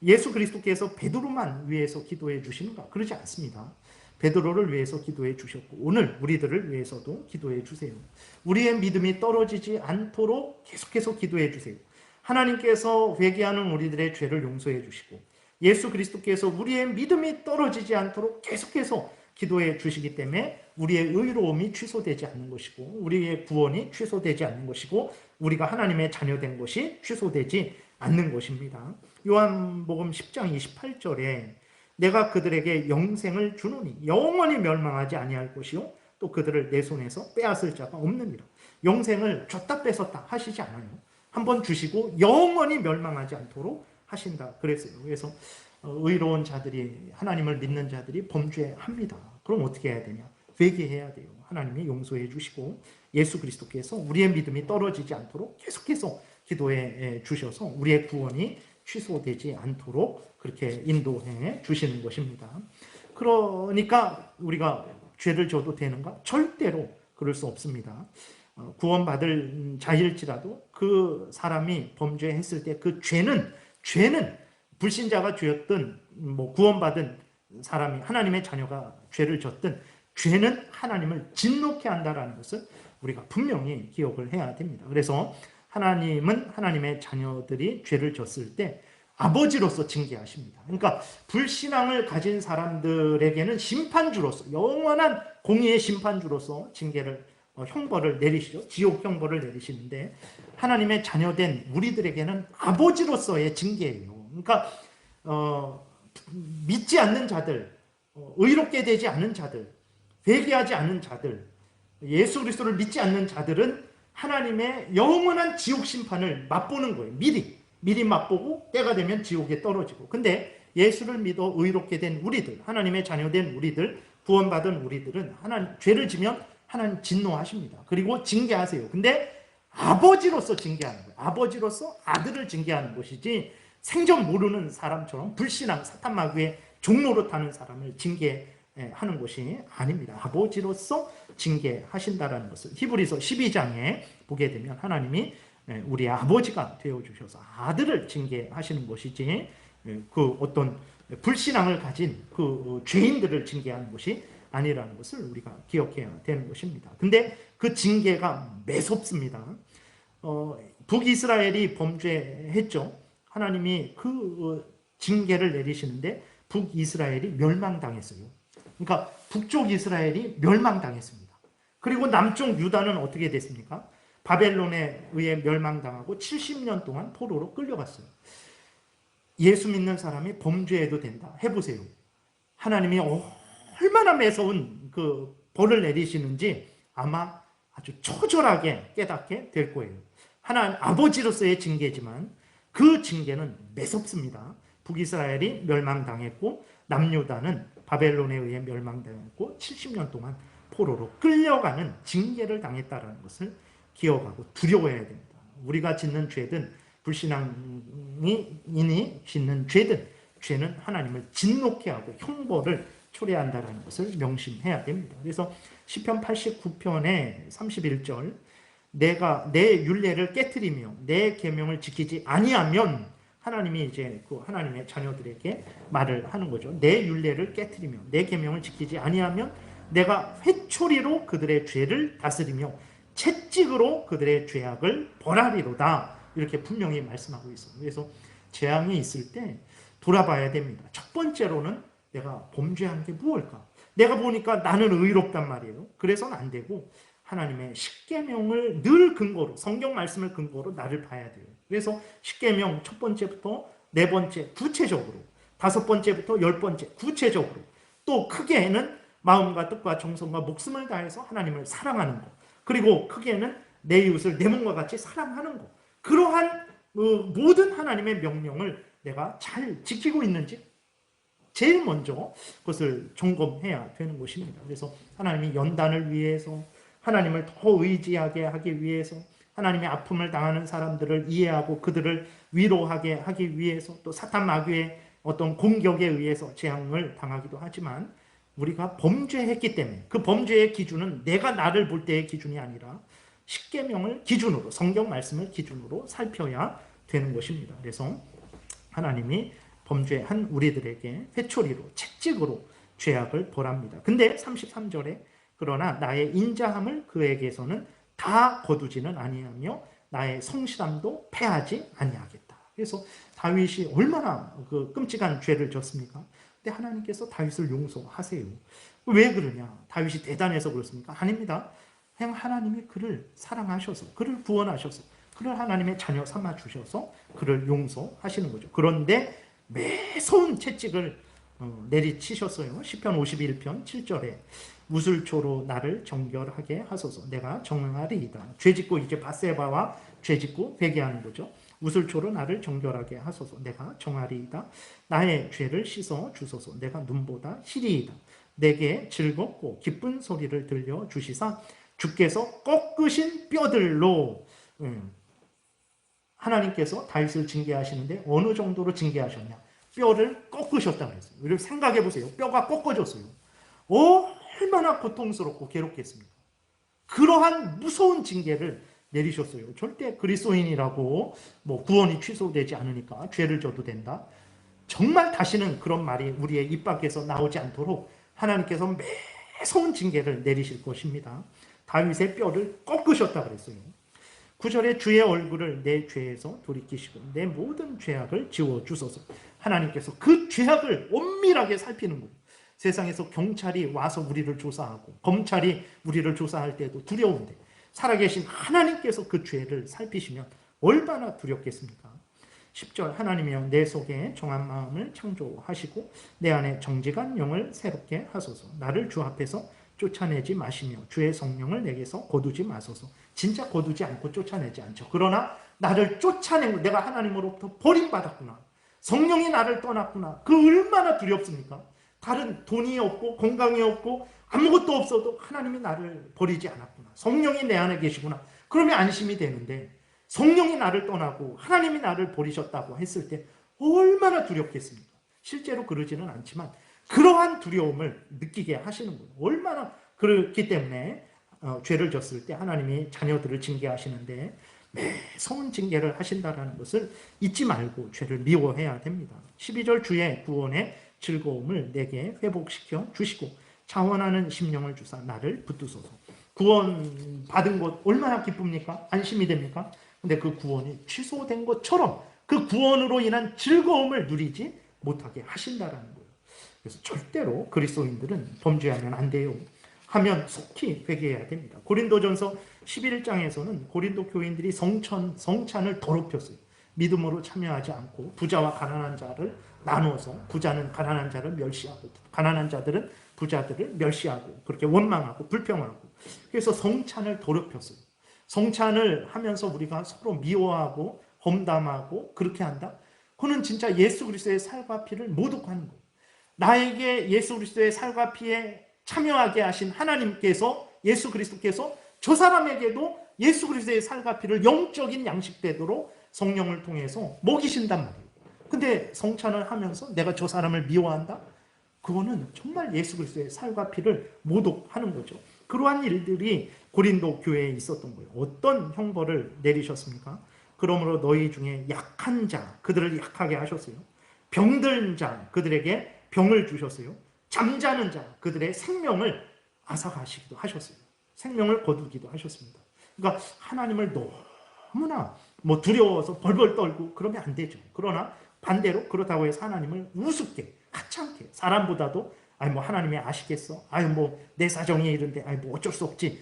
예수 그리스도께서 베드로만 위해서 기도해 주시는가? 그러지 않습니다. 베드로를 위해서 기도해 주셨고 오늘 우리들을 위해서도 기도해 주세요. 우리의 믿음이 떨어지지 않도록 계속해서 기도해 주세요. 하나님께서 회개하는 우리들의 죄를 용서해 주시고 예수 그리스도께서 우리의 믿음이 떨어지지 않도록 계속해서 기도해 주시기 때문에 우리의 의로움이 취소되지 않는 것이고 우리의 구원이 취소되지 않는 것이고 우리가 하나님의 자녀된 것이 취소되지 않는 것입니다. 요한복음 10장 28절에 내가 그들에게 영생을 주노니 영원히 멸망하지 아니할 것이요 또 그들을 내 손에서 빼앗을 자가 없느니라. 영생을 줬다 뺏었다 하시지 않아요. 한번 주시고 영원히 멸망하지 않도록 하신다 그랬어요. 그래서 의로운 자들이 하나님을 믿는 자들이 범죄합니다. 그럼 어떻게 해야 되냐? 회개해야 돼요. 하나님이 용서해 주시고 예수 그리스도께서 우리의 믿음이 떨어지지 않도록 계속해서 기도해 주셔서 우리의 구원이 취소되지 않도록 그렇게 인도해 주시는 것입니다. 그러니까 우리가 죄를 져도 되는가? 절대로 그럴 수 없습니다. 구원받을 자일지라도 그 사람이 범죄했을 때 그 죄는 불신자가 죄였든 구원받은 사람이 하나님의 자녀가 죄를 졌든 죄는 하나님을 진노케 한다라는 것을 우리가 분명히 기억을 해야 됩니다. 그래서 하나님은 하나님의 자녀들이 죄를 졌을 때 아버지로서 징계하십니다. 그러니까 불신앙을 가진 사람들에게는 심판주로서 영원한 공의의 심판주로서 징계를 형벌을 내리시죠. 지옥 형벌을 내리시는데 하나님의 자녀된 우리들에게는 아버지로서의 징계예요. 그러니까 믿지 않는 자들, 의롭게 되지 않은 자들, 회개하지 않는 자들, 예수 그리스도를 믿지 않는 자들은 하나님의 영원한 지옥 심판을 맛보는 거예요. 미리 맛보고 때가 되면 지옥에 떨어지고. 근데 예수를 믿어 의롭게 된 우리들, 하나님의 자녀된 우리들, 구원받은 우리들은 죄를 지면 하나님 진노하십니다. 그리고 징계하세요. 근데 아버지로서 징계하는 거예요. 아버지로서 아들을 징계하는 것이지 생전 모르는 사람처럼 불신앙, 사탄 마귀의 종로로 타는 사람을 징계하는 것이 아닙니다. 아버지로서 징계하신다라는 것을 히브리서 12장에 보게 되면 하나님이 우리의 아버지가 되어주셔서 아들을 징계하시는 것이지 그 어떤 불신앙을 가진 그 죄인들을 징계하는 것이 아니라는 것을 우리가 기억해야 되는 것입니다. 근데 그 징계가 매섭습니다. 북이스라엘이 범죄했죠. 하나님이 그 징계를 내리시는데 북이스라엘이 멸망당했어요. 그러니까 북쪽 이스라엘이 멸망당했습니다. 그리고 남쪽 유다는 어떻게 됐습니까? 바벨론에 의해 멸망당하고 70년 동안 포로로 끌려갔어요. 예수 믿는 사람이 범죄해도 된다. 해보세요. 하나님이 얼마나 매서운 그 벌을 내리시는지 아마 아주 처절하게 깨닫게 될 거예요. 하나님 아버지로서의 징계지만 그 징계는 매섭습니다. 북이스라엘이 멸망당했고 남유다는 바벨론에 의해 멸망당했고 70년 동안 포로로 끌려가는 징계를 당했다는 것을 기억하고 두려워해야 됩니다. 우리가 짓는 죄든 불신앙인이 짓는 죄는 하나님을 진노케 하고 형벌을 초래한다는 것을 명심해야 됩니다. 그래서 시편 89편의 31절 내가 내 율례를 깨트리며 내 계명을 지키지 아니하면 하나님이 이제 그 하나님의 자녀들에게 말을 하는 거죠. 내 율례를 깨트리며 내 계명을 지키지 아니하면 내가 회초리로 그들의 죄를 다스리며 채찍으로 그들의 죄악을 벌하리로다. 이렇게 분명히 말씀하고 있어요. 그래서 재앙이 있을 때 돌아봐야 됩니다. 첫 번째로는 내가 범죄한 게 무엇일까? 내가 보니까 나는 의롭단 말이에요. 그래서는 안 되고 하나님의 십계명을 늘 근거로 성경 말씀을 근거로 나를 봐야 돼요. 그래서 십계명 첫 번째부터 네 번째 구체적으로 다섯 번째부터 열 번째 구체적으로 또 크게는 마음과 뜻과 정성과 목숨을 다해서 하나님을 사랑하는 것 그리고 크게는 내 이웃을 내 몸과 같이 사랑하는 것 그러한 모든 하나님의 명령을 내가 잘 지키고 있는지 제일 먼저 그것을 점검해야 되는 것입니다. 그래서 하나님이 연단을 위해서 하나님을 더 의지하게 하기 위해서 하나님의 아픔을 당하는 사람들을 이해하고 그들을 위로하게 하기 위해서 또 사탄 마귀의 어떤 공격에 의해서 재앙을 당하기도 하지만 우리가 범죄했기 때문에 그 범죄의 기준은 내가 나를 볼 때의 기준이 아니라 십계명을 기준으로 성경 말씀을 기준으로 살펴야 되는 것입니다. 그래서 하나님이 범죄한 우리들에게 회초리로 채찍으로 죄악을 벌합니다. 근데 33절에 그러나 나의 인자함을 그에게서는 다 거두지는 아니하며 나의 성실함도 패하지 아니하겠다. 그래서 다윗이 얼마나 그 끔찍한 죄를 졌습니까? 근데 하나님께서 다윗을 용서하세요. 왜 그러냐? 다윗이 대단해서 그렇습니까? 아닙니다. 그냥 하나님이 그를 사랑하셔서, 그를 구원하셔서, 그를 하나님의 자녀 삼아 주셔서 그를 용서하시는 거죠. 그런데 매서운 채찍을 내리치셨어요. 시편 51편 7절에 무술초로 나를 정결하게 하소서 내가 정하리이다. 죄짓고 이제 바세바와 죄짓고 회개하는 거죠. 무술초로 나를 정결하게 하소서 내가 정하리이다. 나의 죄를 씻어 주소서 내가 눈보다 희리이다. 내게 즐겁고 기쁜 소리를 들려주시사 주께서 꺾으신 뼈들로 하나님께서 다윗을 징계하시는데 어느 정도로 징계하셨냐? 뼈를 꺾으셨다 그랬어요. 여러분 생각해 보세요. 뼈가 꺾어졌어요. 얼마나 고통스럽고 괴롭겠습니까? 그러한 무서운 징계를 내리셨어요. 절대 그리스도인이라고 뭐 구원이 취소되지 않으니까 죄를 져도 된다. 정말 다시는 그런 말이 우리의 입 밖에서 나오지 않도록 하나님께서 매서운 징계를 내리실 것입니다. 다윗의 뼈를 꺾으셨다 그랬어요. 9절에 주의 얼굴을 내 죄에서 돌이키시고 내 모든 죄악을 지워주소서. 하나님께서 그 죄악을 엄밀하게 살피는 거예요. 세상에서 경찰이 와서 우리를 조사하고 검찰이 우리를 조사할 때도 두려운데 살아계신 하나님께서 그 죄를 살피시면 얼마나 두렵겠습니까? 10절 하나님이여 내 속에 정한 마음을 창조하시고 내 안에 정직한 영을 새롭게 하소서. 나를 주 앞에서 쫓아내지 마시며 주의 성령을 내게서 거두지 마소서. 진짜 거두지 않고 쫓아내지 않죠. 그러나 나를 쫓아내고 내가 하나님으로부터 버림받았구나. 성령이 나를 떠났구나. 그 얼마나 두렵습니까? 다른 돈이 없고 건강이 없고 아무것도 없어도 하나님이 나를 버리지 않았구나. 성령이 내 안에 계시구나. 그러면 안심이 되는데 성령이 나를 떠나고 하나님이 나를 버리셨다고 했을 때 얼마나 두렵겠습니까? 실제로 그러지는 않지만 그러한 두려움을 느끼게 하시는 거예요. 얼마나 그렇기 때문에 죄를 졌을 때 하나님이 자녀들을 징계하시는데 매서운 징계를 하신다는 것을 잊지 말고 죄를 미워해야 됩니다. 12절 주의 구원의 즐거움을 내게 회복시켜 주시고 자원하는 심령을 주사 나를 붙드소서. 구원 받은 것 얼마나 기쁩니까? 안심이 됩니까? 근데 그 구원이 취소된 것처럼 그 구원으로 인한 즐거움을 누리지 못하게 하신다라는 거예요. 그래서 절대로 그리스도인들은 범죄하면 안 돼요. 하면 속히 회개해야 됩니다. 고린도전서 11장에서는 고린도 교인들이 성찬을 더럽혔어요. 믿음으로 참여하지 않고 부자와 가난한 자를 나누어서 부자는 가난한 자를 멸시하고 가난한 자들은 부자들을 멸시하고 그렇게 원망하고 불평하고 그래서 성찬을 더럽혔어요. 성찬을 하면서 우리가 서로 미워하고 험담하고 그렇게 한다? 그거는 진짜 예수 그리스도의 살과 피를 모독하는 거예요. 나에게 예수 그리스도의 살과 피에 참여하게 하신 하나님께서 예수 그리스도께서 저 사람에게도 예수 그리스도의 살과 피를 영적인 양식되도록 성령을 통해서 먹이신단 말이에요. 근데 성찬을 하면서 내가 저 사람을 미워한다? 그거는 정말 예수 그리스도의 살과 피를 모독하는 거죠. 그러한 일들이 고린도 교회에 있었던 거예요. 어떤 형벌을 내리셨습니까? 그러므로 너희 중에 약한 자, 그들을 약하게 하셨어요. 병든 자, 그들에게 병을 주셨어요. 잠자는 자, 그들의 생명을 앗아가시기도 하셨어요. 생명을 거두기도 하셨습니다. 그러니까 하나님을 너무나 두려워서 벌벌 떨고 그러면 안 되죠. 그러나 반대로 그렇다고 해서 하나님을 우습게, 하찮게, 사람보다도 하나님이 아시겠어? 내 사정이 이런데, 어쩔 수 없지.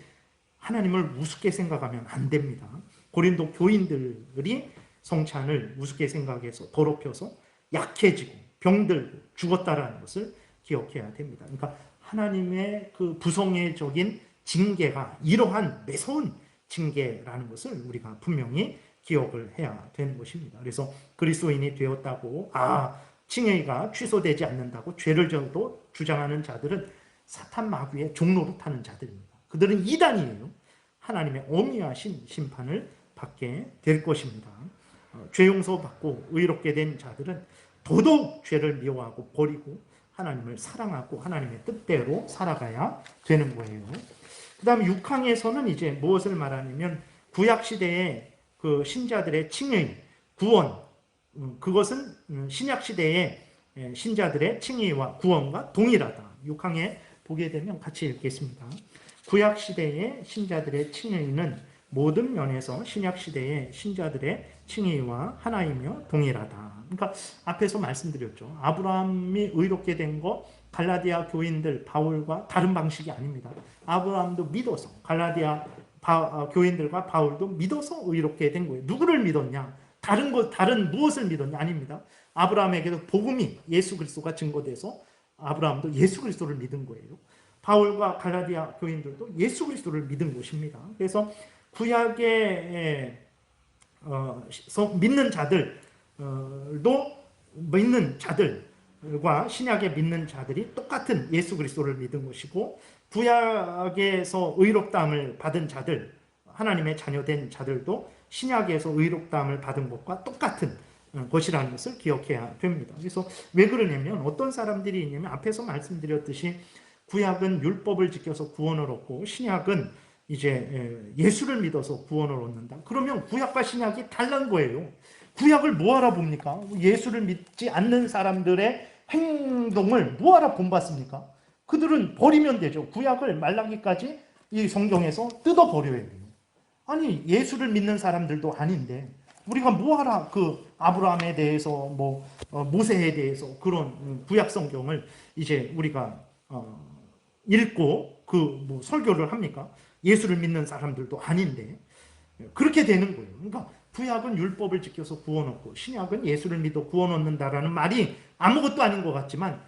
하나님을 우습게 생각하면 안 됩니다. 고린도 교인들이 성찬을 우습게 생각해서 더럽혀서 약해지고 병들고 죽었다라는 것을 기억해야 됩니다. 그러니까 하나님의 그 부성애적인 징계가 이러한 매서운 징계라는 것을 우리가 분명히 기억을 해야 되는 것입니다. 그래서 그리스도인이 되었다고 칭의가 취소되지 않는다고 죄를 져도 주장하는 자들은 사탄 마귀의 종로로 타는 자들입니다. 그들은 이단이에요. 하나님의 엄미하신 심판을 받게 될 것입니다. 죄 용서받고 의롭게 된 자들은 더더욱 죄를 미워하고 버리고 하나님을 사랑하고 하나님의 뜻대로 살아가야 되는 거예요. 그 다음 6항에서는 이제 무엇을 말하냐면 구약시대의 그 신자들의 칭의, 구원, 그것은 신약 시대의 신자들의 칭의와 구원과 동일하다. 6항에 보게 되면 같이 읽겠습니다. 구약 시대의 신자들의 칭의는 모든 면에서 신약 시대의 신자들의 칭의와 하나이며 동일하다. 그러니까 앞에서 말씀드렸죠. 아브라함이 의롭게 된 거 갈라디아 교인들 바울과 다른 방식이 아닙니다. 아브라함도 믿어서 갈라디아 교인들과 바울도 믿어서 의롭게 된 거예요. 누구를 믿었냐? 다른 무엇을 믿었냐? 아닙니다. 아브라함에게도 복음이 예수 그리스도가 증거돼서 아브라함도 예수 그리스도를 믿은 거예요. 바울과 갈라디아 교인들도 예수 그리스도를 믿은 것입니다. 그래서 구약에 믿는 자들도 믿는 자들과 신약에 믿는 자들이 똑같은 예수 그리스도를 믿은 것이고, 구약에서 의롭다함을 받은 자들, 하나님의 자녀된 자들도 신약에서 의롭다함을 받은 것과 똑같은 것이라는 것을 기억해야 됩니다. 그래서 왜 그러냐면, 어떤 사람들이 있냐면 앞에서 말씀드렸듯이 구약은 율법을 지켜서 구원을 얻고 신약은 이제 예수를 믿어서 구원을 얻는다. 그러면 구약과 신약이 다른 거예요. 구약을 뭐하러 봅니까? 예수를 믿지 않는 사람들의 행동을 뭐하러 본받습니까? 그들은 버리면 되죠. 구약을 말라기까지 이 성경에서 뜯어버려야 돼요. 아니, 예수를 믿는 사람들도 아닌데 우리가 뭐하러 그 아브라함에 대해서 모세에 대해서 그런 구약 성경을 이제 우리가 읽고 설교를 합니까? 예수를 믿는 사람들도 아닌데 그렇게 되는 거예요. 그러니까 구약은 율법을 지켜서 구원 얻고 신약은 예수를 믿어 구원 얻는다라는 말이 아무것도 아닌 것 같지만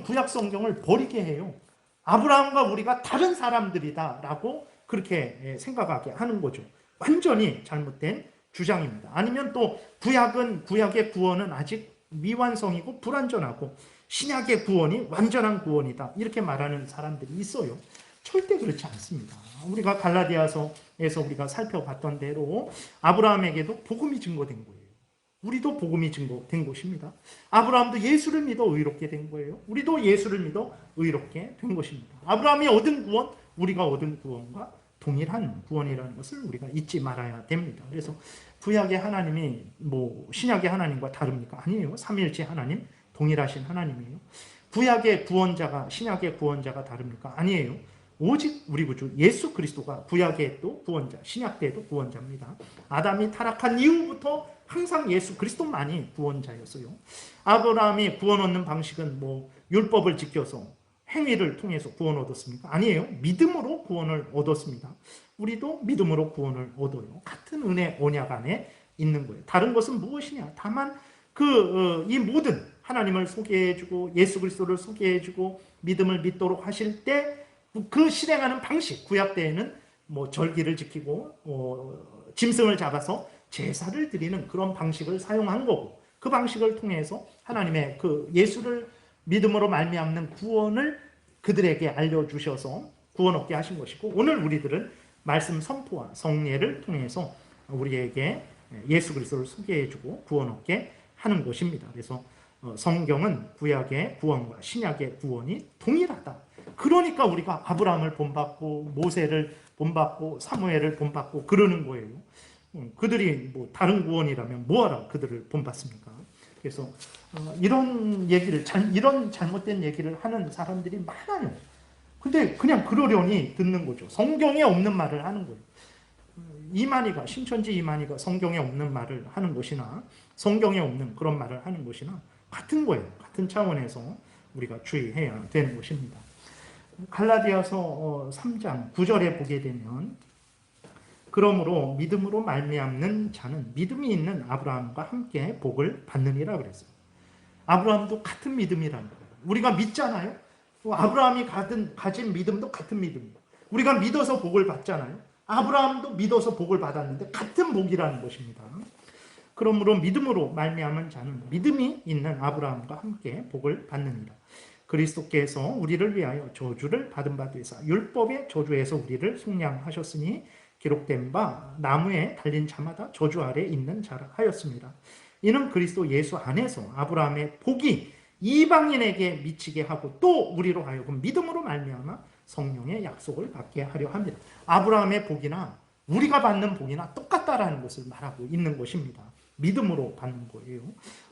구약 성경을 버리게 해요. 아브라함과 우리가 다른 사람들이다라고 그렇게 생각하게 하는 거죠. 완전히 잘못된 주장입니다. 아니면 또 구약의 구원은 아직 미완성이고 불완전하고 신약의 구원이 완전한 구원이다. 이렇게 말하는 사람들이 있어요. 절대 그렇지 않습니다. 우리가 갈라디아서에서 우리가 살펴봤던 대로 아브라함에게도 복음이 증거된 거예요. 우리도 복음이 증거된 것입니다. 아브라함도 예수를 믿어 의롭게 된 거예요. 우리도 예수를 믿어 의롭게 된 것입니다. 아브라함이 얻은 구원, 우리가 얻은 구원과 동일한 구원이라는 것을 우리가 잊지 말아야 됩니다. 그래서 구약의 하나님이 신약의 하나님과 다릅니까? 아니에요. 삼위일체 하나님, 동일하신 하나님이에요. 구약의 구원자가 신약의 구원자가 다릅니까? 아니에요. 오직 우리 구주 예수 그리스도가 구약의 또 구원자, 신약 때도 구원자입니다. 아담이 타락한 이후부터 항상 예수 그리스도만이 구원자였어요. 아브라함이 구원 얻는 방식은 율법을 지켜서 행위를 통해서 구원 얻었습니까? 아니에요. 믿음으로 구원을 얻었습니다. 우리도 믿음으로 구원을 얻어요. 같은 은혜 언약 안에 있는 거예요. 다른 것은 무엇이냐? 다만 이 모든 하나님을 소개해주고 예수 그리스도를 소개해주고 믿음을 믿도록 하실 때 그 실행하는 방식, 구약 때에는 절기를 지키고 짐승을 잡아서 제사를 드리는 그런 방식을 사용한 거고, 그 방식을 통해서 하나님의 그 예수를 믿음으로 말미암는 구원을 그들에게 알려주셔서 구원 얻게 하신 것이고, 오늘 우리들은 말씀 선포와 성례를 통해서 우리에게 예수 그리스도를 소개해주고 구원 얻게 하는 것입니다. 그래서 성경은 구약의 구원과 신약의 구원이 동일하다. 그러니까 우리가 아브라함을 본받고 모세를 본받고 사무엘을 본받고 그러는 거예요. 그들이 다른 구원이라면 뭐하러 그들을 본받습니까? 그래서 이런 잘못된 얘기를 하는 사람들이 많아요. 근데 그냥 그러려니 듣는 거죠. 성경에 없는 말을 하는 거예요. 신천지 이만희가 성경에 없는 말을 하는 것이나 성경에 없는 그런 말을 하는 것이나 같은 거예요. 같은 차원에서 우리가 주의해야 되는 것입니다. 갈라디아서 3장 9절에 보게 되면, 그러므로 믿음으로 말미암는 자는 믿음이 있는 아브라함과 함께 복을 받느니라 그랬어요. 아브라함도 같은 믿음이라는 거예요. 우리가 믿잖아요. 아브라함이 가진 믿음도 같은 믿음이에요. 우리가 믿어서 복을 받잖아요. 아브라함도 믿어서 복을 받았는데 같은 복이라는 것입니다. 그러므로 믿음으로 말미암은 자는 믿음이 있는 아브라함과 함께 복을 받느니라. 그리스도께서 우리를 위하여 저주를 받은 바 되사 율법의 저주에서 우리를 속량하셨으니 기록된 바 나무에 달린 자마다 저주 아래 있는 자라 하였습니다. 이는 그리스도 예수 안에서 아브라함의 복이 이방인에게 미치게 하고 또 우리로 하여금 믿음으로 말미암아 성령의 약속을 받게 하려 합니다. 아브라함의 복이나 우리가 받는 복이나 똑같다라는 것을 말하고 있는 것입니다. 믿음으로 받는 거예요.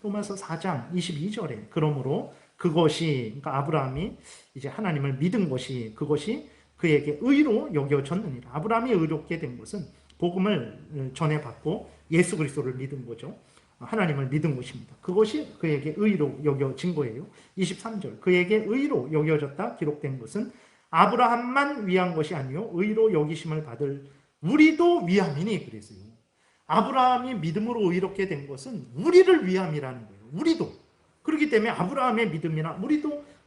로마서 4장 22절에 그러므로 그것이 그러니까 아브라함이 이제 하나님을 믿은 것이 그것이 그에게 의로 여겨졌느니라. 아브라함이 의롭게 된 것은 복음을 전해받고 예수 그리스도를 믿은 거죠. 하나님을 믿은 것입니다. 그것이 그에게 의로 여겨진 거예요. 23절 그에게 의로 여겨졌다 기록된 것은 아브라함만 위한 것이 아니요 의로 여기심을 받을 우리도 위함이니 그랬어요. 아브라함이 믿음으로 의롭게 된 것은 우리를 위함이라는 거예요. 우리도. 그렇기 때문에 아브라함의 믿음이나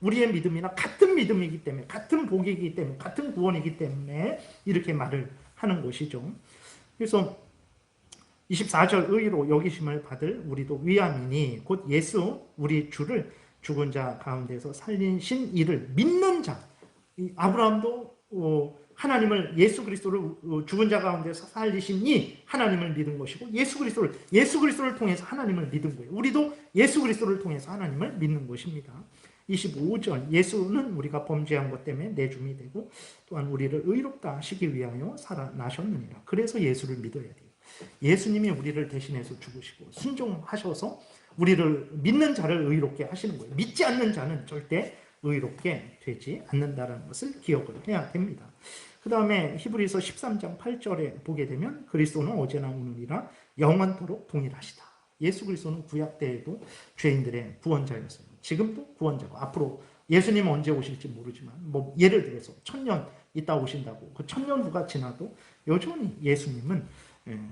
우리의 믿음이나 같은 믿음이기 때문에 같은 복이기 때문에 같은 구원이기 때문에 이렇게 말을 하는 것이죠. 그래서 24절 의로 여기심을 받을 우리도 위함이니 곧 예수 우리 주를 죽은 자 가운데서 살리신 이를 믿는 자. 아브라함도 하나님을 예수 그리스도를 죽은 자 가운데서 살리신 이 하나님을 믿은 것이고 예수 그리스도를 통해서 하나님을 믿은 거예요. 우리도 예수 그리스도를 통해서 하나님을 믿는 것입니다. 25절 예수는 우리가 범죄한 것 때문에 내줌이 되고 또한 우리를 의롭다 하시기 위하여 살아나셨느니라. 그래서 예수를 믿어야 돼요. 예수님이 우리를 대신해서 죽으시고 순종하셔서 우리를 믿는 자를 의롭게 하시는 거예요. 믿지 않는 자는 절대 의롭게 되지 않는다는 것을 기억을 해야 됩니다. 그 다음에 히브리서 13장 8절에 보게 되면 그리스도는 어제나 오늘이라 영원토록 동일하시다. 예수 그리스도는 구약 때에도 죄인들의 구원자였어요. 지금도 구원자고 앞으로 예수님은 언제 오실지 모르지만 뭐 예를 들어서 1000년 있다 오신다고 그 1000년 후가 지나도 여전히 예수님은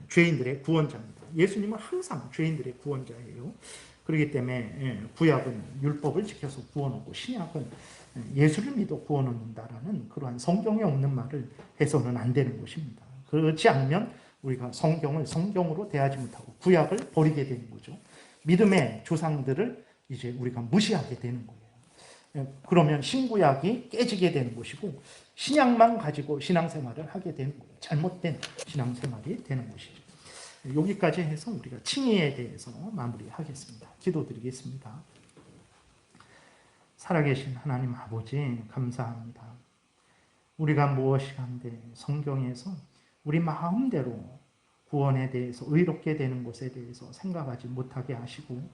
죄인들의 구원자입니다. 예수님은 항상 죄인들의 구원자예요. 그렇기 때문에 구약은 율법을 지켜서 구원하고 신약은 예수를 믿어 구원 얻는다라는 그러한 성경에 없는 말을 해서는 안 되는 것입니다. 그렇지 않으면 우리가 성경을 성경으로 대하지 못하고 구약을 버리게 되는 거죠. 믿음의 조상들을 이제 우리가 무시하게 되는 거예요. 그러면 신구약이 깨지게 되는 것이고 신약만 가지고 신앙생활을 하게 되는 거예요. 잘못된 신앙생활이 되는 것이죠. 여기까지 해서 우리가 칭의에 대해서 마무리하겠습니다. 기도드리겠습니다. 살아계신 하나님 아버지 감사합니다. 우리가 무엇이 한데 성경에서 우리 마음대로 구원에 대해서 의롭게 되는 것에 대해서 생각하지 못하게 하시고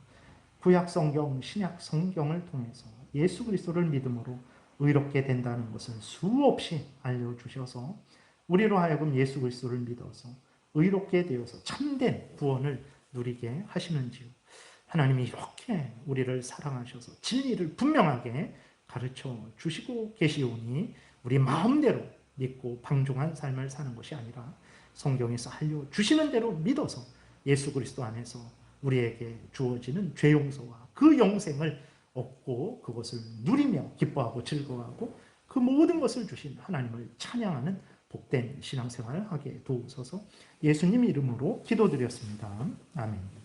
구약 성경, 신약 성경을 통해서 예수 그리스도를 믿음으로 의롭게 된다는 것을 수없이 알려주셔서 우리로 하여금 예수 그리스도를 믿어서 의롭게 되어서 참된 구원을 누리게 하시는지요. 하나님이 이렇게 우리를 사랑하셔서 진리를 분명하게 가르쳐 주시고 계시오니 우리 마음대로 믿고 방종한 삶을 사는 것이 아니라 성경에서 알려주시는 대로 믿어서 예수 그리스도 안에서 우리에게 주어지는 죄 용서와 그 영생을 얻고 그것을 누리며 기뻐하고 즐거워하고 그 모든 것을 주신 하나님을 찬양하는 복된 신앙생활을 하게 도우소서. 예수님 이름으로 기도드렸습니다. 아멘.